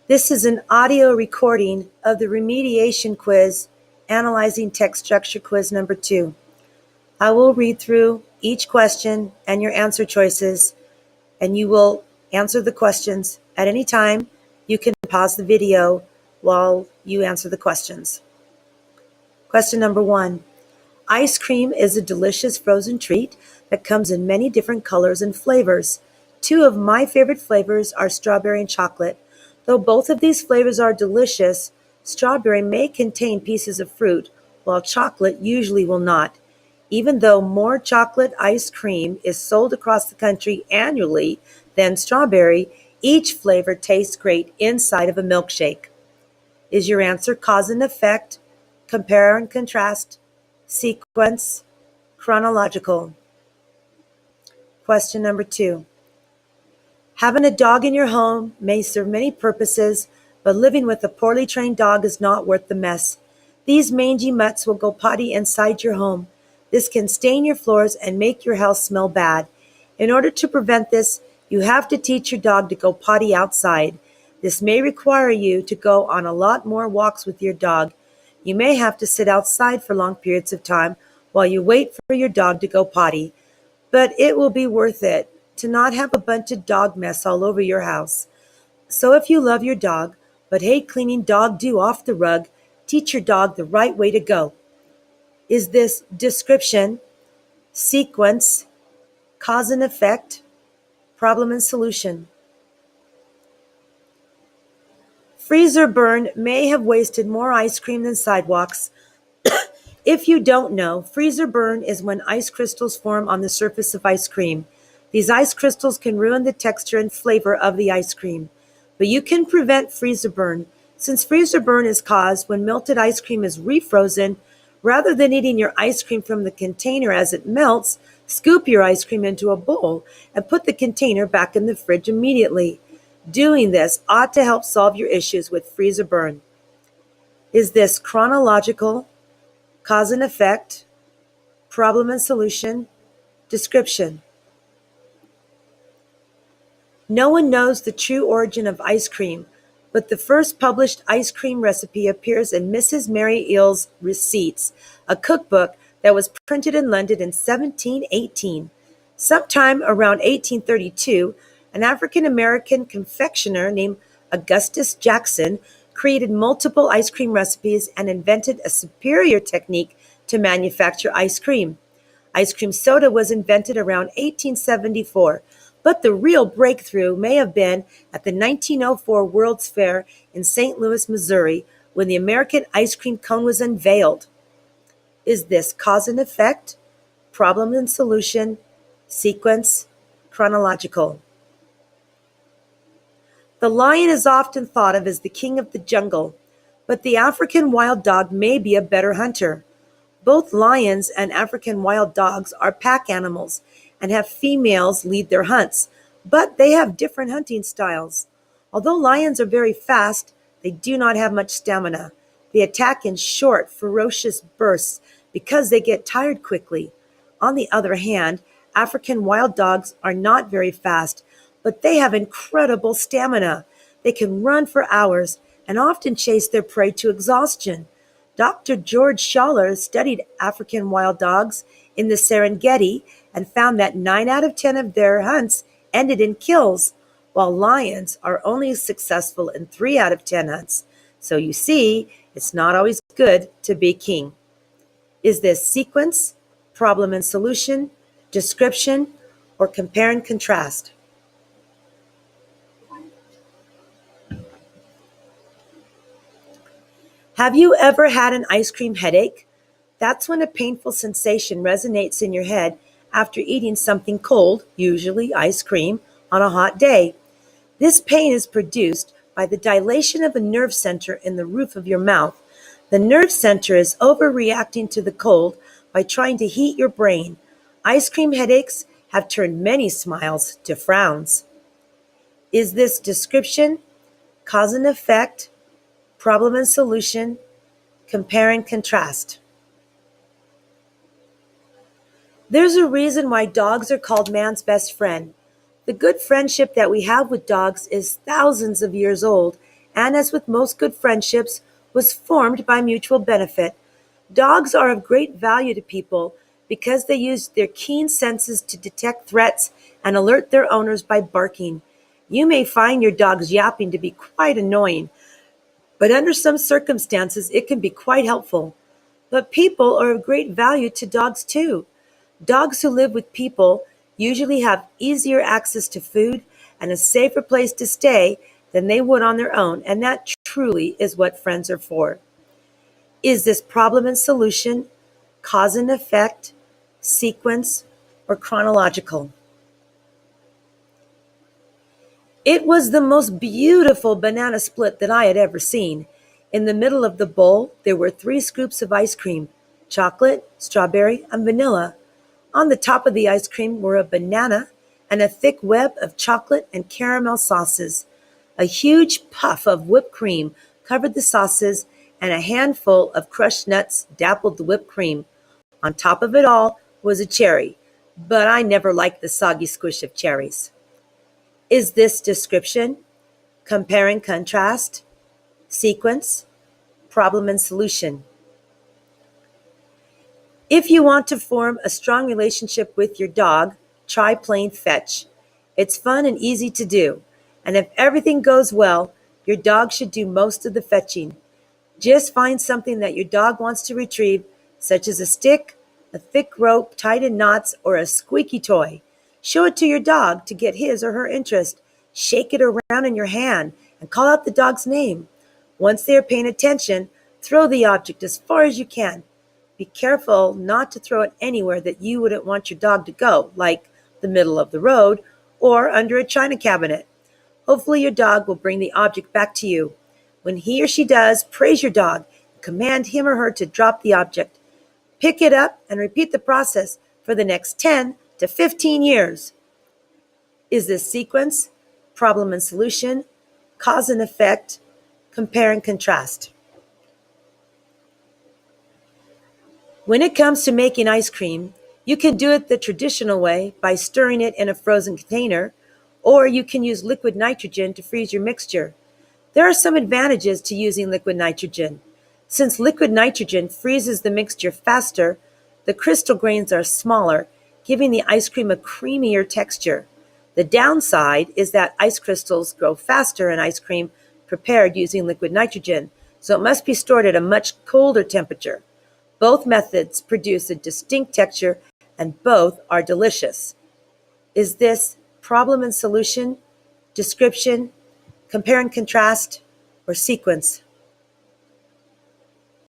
This is an audio recording of the Remediation quiz, Analyzing Text Structure quiz number 2. I will read through each question and your answer choices, and you will answer the questions at any time. You can pause the video while you answer the questions. Question number 1. Ice cream is a delicious frozen treat that comes in many different colors and flavors. 2 of my favorite flavors are strawberry and chocolate. Though both of these flavors are delicious, strawberry may contain pieces of fruit, while chocolate usually will not. Even though more chocolate ice cream is sold across the country annually than strawberry, each flavor tastes great inside of a milkshake. Is your answer cause and effect, compare and contrast, sequence, chronological? Question number 2. Having a dog in your home may serve many purposes, but living with a poorly trained dog is not worth the mess. These mangy mutts will go potty inside your home. This can stain your floors and make your house smell bad. In order to prevent this, you have to teach your dog to go potty outside. This may require you to go on a lot more walks with your dog. You may have to sit outside for long periods of time while you wait for your dog to go potty, but it will be worth it to not have a bunch of dog mess all over your house. So if you love your dog, but hate cleaning dog doo off the rug, teach your dog the right way to go. Is this description, sequence, cause and effect, problem and solution? Freezer burn may have wasted more ice cream than sidewalks. If you don't know, freezer burn is when ice crystals form on the surface of ice cream. These ice crystals can ruin the texture and flavor of the ice cream. But you can prevent freezer burn, since freezer burn is caused when melted ice cream is refrozen. Rather than eating your ice cream from the container as it melts, scoop your ice cream into a bowl and put the container back in the fridge immediately. Doing this ought to help solve your issues with freezer burn. Is this chronological, cause and effect, problem and solution, description? No one knows the true origin of ice cream, but the first published ice cream recipe appears in Mrs. Mary Eel's Receipts, a cookbook that was printed in London in 1718. Sometime around 1832, an African-American confectioner named Augustus Jackson created multiple ice cream recipes and invented a superior technique to manufacture ice cream. Ice cream soda was invented around 1874, but the real breakthrough may have been at the 1904 World's Fair in St. Louis, Missouri, when the American ice cream cone was unveiled. Is this cause and effect, problem and solution, sequence, chronological? The lion is often thought of as the king of the jungle, but the African wild dog may be a better hunter. Both lions and African wild dogs are pack animals and have females lead their hunts, but they have different hunting styles. Although lions are very fast, they do not have much stamina. They attack in short, ferocious bursts because they get tired quickly. On the other hand, African wild dogs are not very fast, but they have incredible stamina. They can run for hours and often chase their prey to exhaustion. Dr. George Schaller studied African wild dogs in the Serengeti and found that 9 out of 10 of their hunts ended in kills, while lions are only successful in 3 out of 10 hunts. So you see, it's not always good to be king. Is this sequence, problem and solution, description, or compare and contrast? Have you ever had an ice cream headache? That's when a painful sensation resonates in your head after eating something cold, usually ice cream, on a hot day. This pain is produced by the dilation of a nerve center in the roof of your mouth. The nerve center is overreacting to the cold by trying to heat your brain. Ice cream headaches have turned many smiles to frowns. Is this description, cause and effect, problem and solution, compare and contrast? There's a reason why dogs are called man's best friend. The good friendship that we have with dogs is thousands of years old and as with most good friendships, was formed by mutual benefit. Dogs are of great value to people because they use their keen senses to detect threats and alert their owners by barking. You may find your dog's yapping to be quite annoying, but under some circumstances it can be quite helpful. But people are of great value to dogs too. Dogs who live with people usually have easier access to food and a safer place to stay than they would on their own, and that truly is what friends are for. Is this problem and solution, cause and effect, sequence, or chronological? It was the most beautiful banana split that I had ever seen. In the middle of the bowl, there were three scoops of ice cream: chocolate, strawberry, and vanilla. On the top of the ice cream were a banana and a thick web of chocolate and caramel sauces. A huge puff of whipped cream covered the sauces, and a handful of crushed nuts dappled the whipped cream. On top of it all was a cherry, but I never liked the soggy squish of cherries. Is this description, compare and contrast, sequence, problem and solution? If you want to form a strong relationship with your dog, try playing fetch. It's fun and easy to do, and if everything goes well, your dog should do most of the fetching. Just find something that your dog wants to retrieve, such as a stick, a thick rope tied in knots, or a squeaky toy. Show it to your dog to get his or her interest. Shake it around in your hand and call out the dog's name. Once they are paying attention, throw the object as far as you can. Be careful not to throw it anywhere that you wouldn't want your dog to go, like the middle of the road or under a china cabinet. Hopefully, your dog will bring the object back to you. When he or she does, praise your dog. Command him or her to drop the object. Pick it up and repeat the process for the next 10 to 15 years. Is this sequence, problem and solution, cause and effect, compare and contrast? When it comes to making ice cream, you can do it the traditional way by stirring it in a frozen container, or you can use liquid nitrogen to freeze your mixture. There are some advantages to using liquid nitrogen. Since liquid nitrogen freezes the mixture faster, the crystal grains are smaller, giving the ice cream a creamier texture. The downside is that ice crystals grow faster in ice cream prepared using liquid nitrogen, so it must be stored at a much colder temperature. Both methods produce a distinct texture and both are delicious. Is this problem and solution, description, compare and contrast, or sequence?